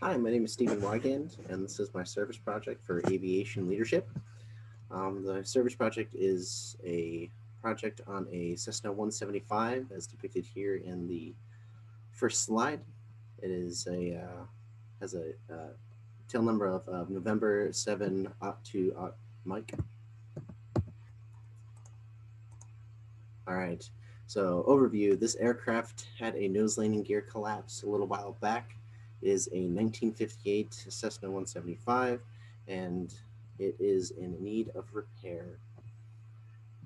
Hi, my name is Stephen Wygand, and this is my service project for aviation leadership. The service project is a project on a Cessna 175, as depicted here in the first slide. It is a has a tail number of November 7 to Mike. All right. So overview: this aircraft had a nose landing gear collapse a little while back. It is a 1958 Cessna 175, and it is in need of repair.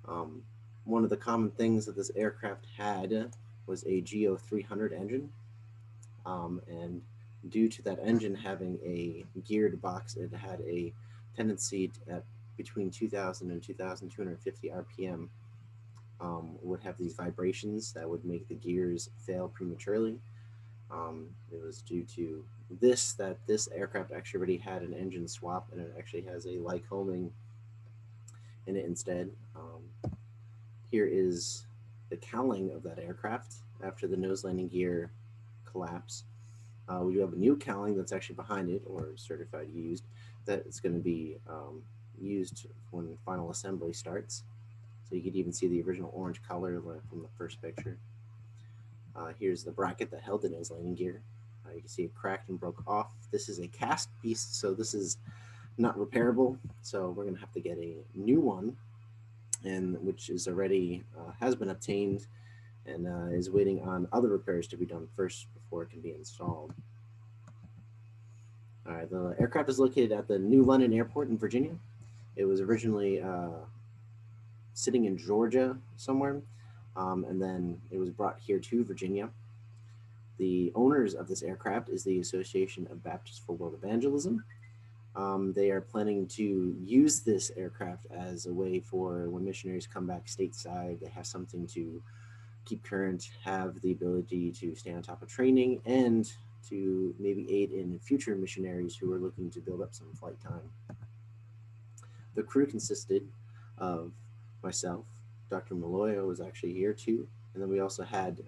Um, One of the common things that this aircraft had was a GO 300 engine, and due to that engine having a geared box, it had a tendency at between 2000 and 2250 RPM would have these vibrations that would make the gears fail prematurely. It was due to this that this aircraft actually already had an engine swap, and it actually has a Lycoming in it instead. Here is the cowling of that aircraft after the nose landing gear collapse. We do have a new cowling that's actually behind it, or certified used, that is going to be used when final assembly starts. So you could even see the original orange color from the first picture. Here's the bracket that held the nose landing gear. You can see it cracked and broke off. This is a cast piece, so this is not repairable. So we're going to have to get a new one, and which is already has been obtained and is waiting on other repairs to be done first before it can be installed. All right, the aircraft is located at the New London Airport in Virginia. It was originally sitting in Georgia somewhere, and then it was brought here to Virginia. The owners of this aircraft is the Association of Baptists for World Evangelism. They are planning to use this aircraft as a way for when missionaries come back stateside, they have something to keep current, have the ability to stay on top of training, and to maybe aid in future missionaries who are looking to build up some flight time. The crew consisted of myself, Dr. Maloyo was actually here too, and then we also had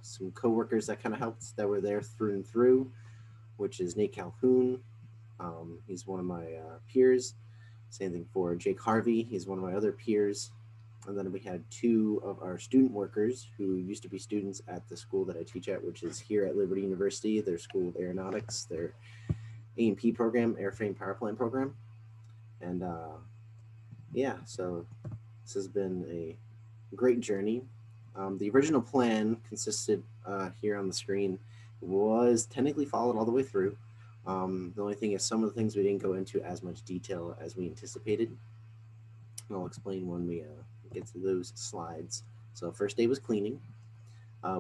some coworkers that kind of helped that were there through and through, which is Nate Calhoun. He's one of my peers. Same thing for Jake Harvey. He's one of my other peers. And then we had two of our student workers who used to be students at the school that I teach at, which is here at Liberty University, their School of Aeronautics, their A&P program, Airframe Power Plant program. And yeah, so this has been a great journey. The original plan consisted here on the screen was technically followed all the way through. The only thing is some of the things we didn't go into as much detail as we anticipated. And I'll explain when we get to those slides. So first day was cleaning.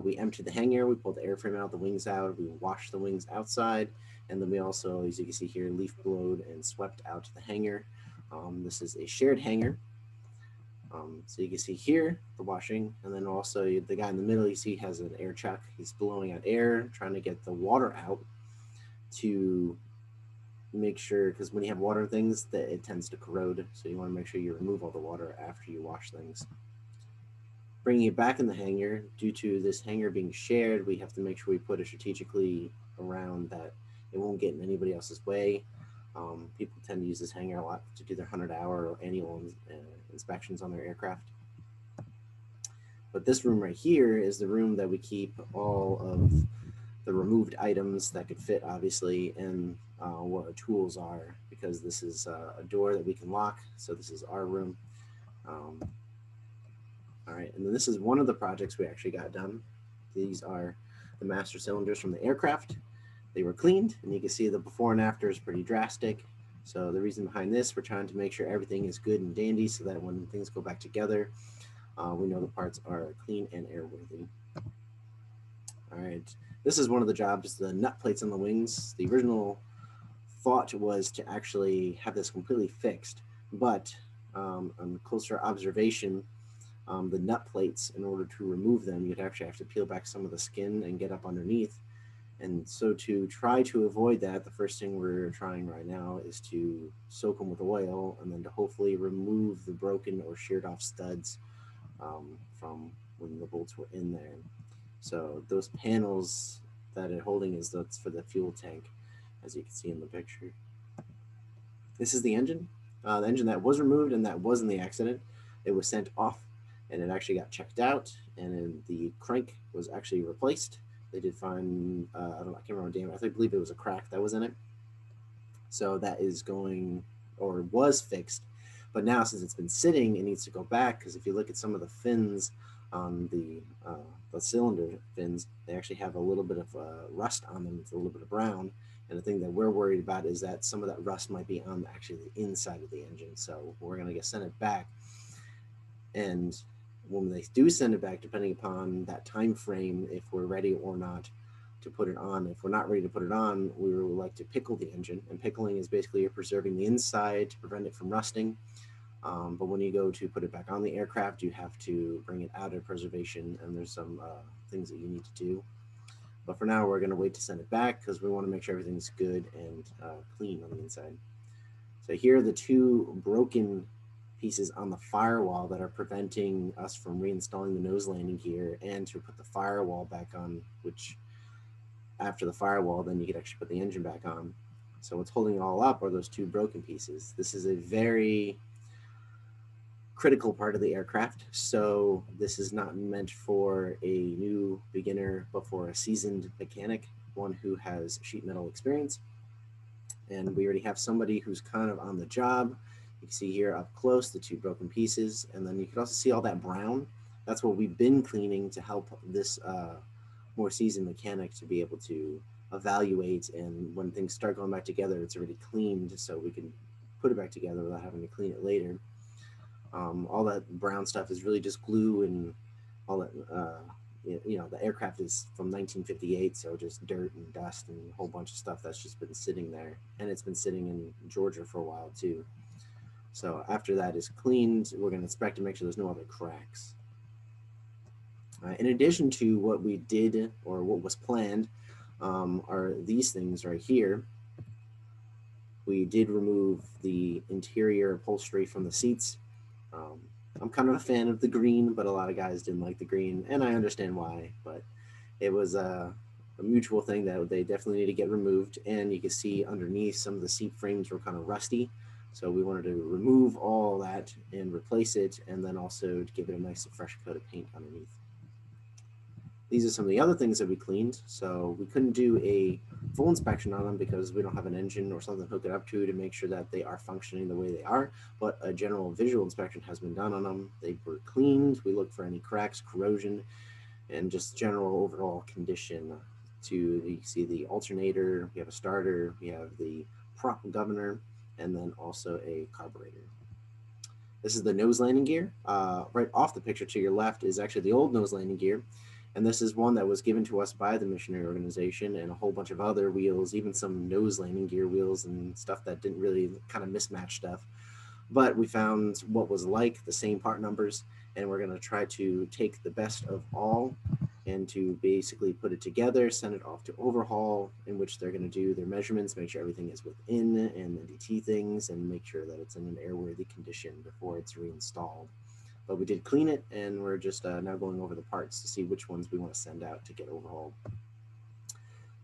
We emptied the hangar, we pulled the airframe out, the wings out, we washed the wings outside, and then we also, as you can see here, leaf blowed and swept out the hangar. This is a shared hangar. So you can see here the washing, and then also the guy in the middle you see has an air chuck. He's blowing out air, trying to get the water out to make sure, because when you have water things, that it tends to corrode. So you want to make sure you remove all the water after you wash things. Bringing it back in the hangar, due to this hangar being shared, we have to make sure we put it strategically around that it won't get in anybody else's way. People tend to use this hangar a lot to do their 100-hour or annual inspections on their aircraft. But this room right here is the room that we keep all of the removed items that could fit, obviously, and what our tools are, because this is a door that we can lock. So this is our room. All right, and then this is one of the projects we actually got done. These are the master cylinders from the aircraft. They were cleaned, and you can see the before and after is pretty drastic. So the reason behind this, we're trying to make sure everything is good and dandy so that when things go back together, we know the parts are clean and airworthy. All right, this is one of the jobs, the nut plates on the wings. The original thought was to actually have this completely fixed, but on closer observation, the nut plates, in order to remove them, you'd actually have to peel back some of the skin and get up underneath. And so to try to avoid that, the first thing we're trying right now is to soak them with oil and then to hopefully remove the broken or sheared off studs from when the bolts were in there. So those panels that it's holding is that's for the fuel tank. as you can see in the picture. This is the engine that was removed and that was in the accident. It was sent off and it actually got checked out, and then the crank was actually replaced. They did find, I can't remember, damn, I believe it was a crack that was in it. So that is going, or was fixed. But now, since it's been sitting, it needs to go back, because if you look at some of the fins on the cylinder fins, they actually have a little bit of rust on them. It's a little bit of brown. And the thing that we're worried about is that some of that rust might be on actually the inside of the engine. So we're going to send it back. And when they do send it back, depending upon that time frame, if we're ready or not to put it on. If we're not ready to put it on, we would like to pickle the engine. And pickling is basically preserving the inside to prevent it from rusting. But when you go to put it back on the aircraft, you have to bring it out of preservation, and there's some things that you need to do. But for now, we're going to wait to send it back because we want to make sure everything's good and clean on the inside. So here are the two broken pieces on the firewall that are preventing us from reinstalling the nose landing gear and to put the firewall back on, which after the firewall, then you could actually put the engine back on. So what's holding it all up are those two broken pieces. This is a very critical part of the aircraft. So this is not meant for a new beginner, but for a seasoned mechanic, one who has sheet metal experience. And we already have somebody who's kind of on the job. You can see here up close the two broken pieces, and then you can also see all that brown. That's what we've been cleaning to help this more seasoned mechanic to be able to evaluate, and when things start going back together, it's already cleaned, so we can put it back together without having to clean it later. All that brown stuff is really just glue, and all that, the aircraft is from 1958, so just dirt and dust and a whole bunch of stuff that's just been sitting there, and it's been sitting in Georgia for a while too. So after that is cleaned, we're going to inspect to make sure there's no other cracks. In addition to what we did or what was planned, are these things right here. We did remove the interior upholstery from the seats. I'm kind of a fan of the green, but a lot of guys didn't like the green, and I understand why, but it was a mutual thing that they definitely need to get removed. And you can see underneath some of the seat frames were kind of rusty. So we wanted to remove all that and replace it, and then also to give it a nice fresh coat of paint underneath. These are some of the other things that we cleaned. So we couldn't do a full inspection on them because we don't have an engine or something to hook it up to make sure that they are functioning the way they are. But a general visual inspection has been done on them. They were cleaned. We looked for any cracks, corrosion, and just general overall condition. You see the alternator, we have a starter, we have the prop governor, and then also a carburetor. This is the nose landing gear. Right off the picture to your left is actually the old nose landing gear. And this is one that was given to us by the missionary organization, and a whole bunch of other wheels, even some nose landing gear wheels and stuff that didn't really kind of mismatch stuff. But we found what was like the same part numbers, and we're going to try to take the best of all and to basically put it together, send it off to overhaul, in which they're going to do their measurements, make sure everything is within and NDT things, and make sure that it's in an airworthy condition before it's reinstalled. But we did clean it, and we're just now going over the parts to see which ones we want to send out to get overhauled.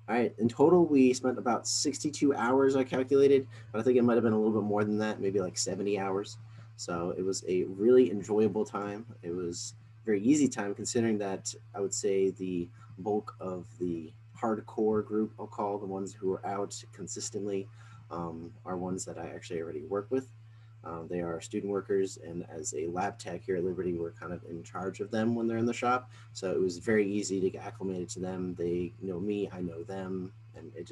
All right, in total, we spent about 62 hours, I calculated, but I think it might have been a little bit more than that, maybe like 70 hours. So it was a really enjoyable time. It was a very easy time, considering that I would say the bulk of the hardcore group, I'll call the ones who are out consistently, are ones that I actually already work with. They are student workers, and as a lab tech here at Liberty, we're kind of in charge of them when they're in the shop. So it was very easy to get acclimated to them. They know me, I know them, and it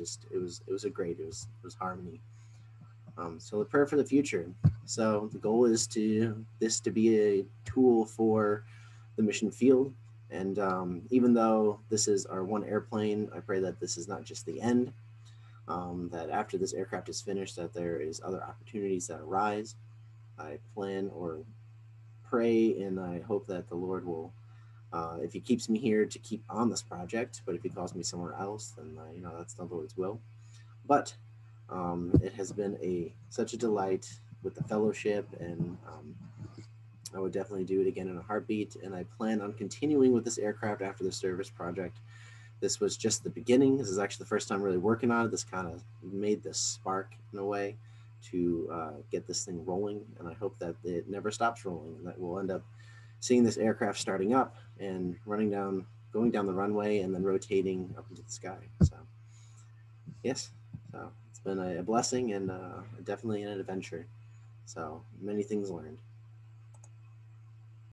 was harmony. So the prayer for the future. So the goal is this to be a tool for the mission field. And even though this is our one airplane, I pray that this is not just the end. That after this aircraft is finished, that there is other opportunities that arise. I plan or pray, and I hope that the Lord will, if he keeps me here, to keep on this project. But if he calls me somewhere else, then that's the Lord's will. But it has been such a delight with the fellowship, and I would definitely do it again in a heartbeat. And I plan on continuing with this aircraft after the service project. this was just the beginning. This is actually the first time really working on it. This kind of made this spark in a way to get this thing rolling, and I hope that it never stops rolling, and that we'll end up seeing this aircraft starting up and going down the runway, and then rotating up into the sky. So, yes, so it's been a blessing and definitely an adventure. So many things learned.